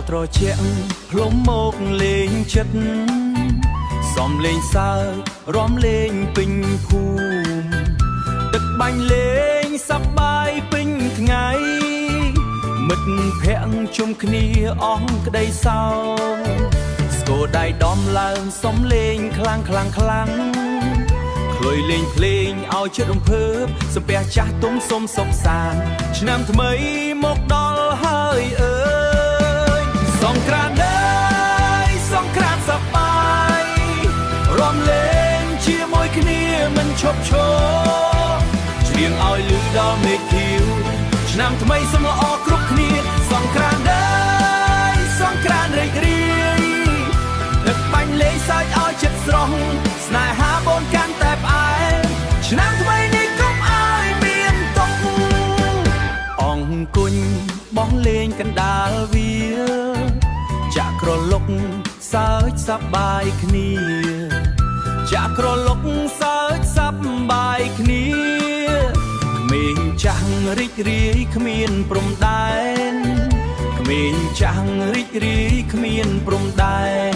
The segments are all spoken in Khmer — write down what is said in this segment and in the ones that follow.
ត្រជាក់ផ្លុំមកលេងចិត្តសំលេងសើចរំលេងពេញភូមិទឹកបាញ់លេងសប្បាយពេញថ្ងៃមិត្តភក្តិជុំគ្នាអស់ក្តីសោស្គរដៃដំឡើងសំលេងខ្លាំងខ្លុយលេងភ្លេងឲ្យចិត្តរំភើបសំពះចាស់ទុំសុំសុខសាន្តឆ្នាំថ្មីមកដល់ហើយអើយសង្ក្រាន្តអើយសង្ក្រាន្តសប្បាយរំលេងជាមួយគ្នាមិនឈប់ឈរច្រៀងឲ្យលឺដល់មេឃខៀវឆ្នាំថ្មីសុំល្អគ្រប់គ្នាសង្ក្រាន្តអើយសង្ក្រាន្តរីករាយទឹកបាញ់លេងសើចឲ្យចិត្តស្រស់ស្នេហាបូនកាន់តែផ្អែមឆ្នាំថ្មីនេះកុំឲ្យមានទុក្ខអង្គុញបោះលេងកណ្ដាលវាចាក់ក្រឡុកសើចសប្បាយគ្នាចាក់ក្រឡុកសើចសប្បាយគ្នាក្មេងចាស់រីករាយគ្មានព្រំដែនក្មេងចាស់រីករាយគ្មានព្រំដែន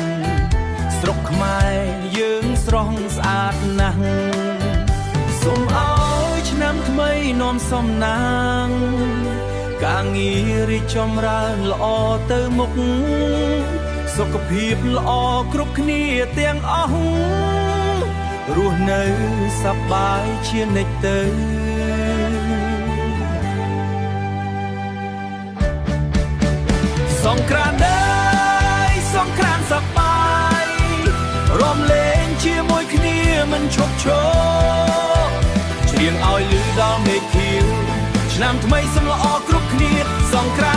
ស្រុកខ្មែរយើងស្រស់ស្អាតណាស់សូមឲ្យឆ្នាំថ្មីនាំសំណាងការងាររីកចម្រើនល្អទៅមុខសុខភាពល្អគ្រប់គ្នាទាំងអស់រស់នៅសប្បាយជានិច្ចទៅសង្ក្រាន្តអើយសង្ក្រាន្តសប្បាយរំលេងជាមួយគ្នាមិនឈប់ឈរច្រៀងឲ្យលឺដល់មេឃខៀវឆ្នាំថ្មីសុំល្អគ្រប់គ្នាសង្ក្រាន្ត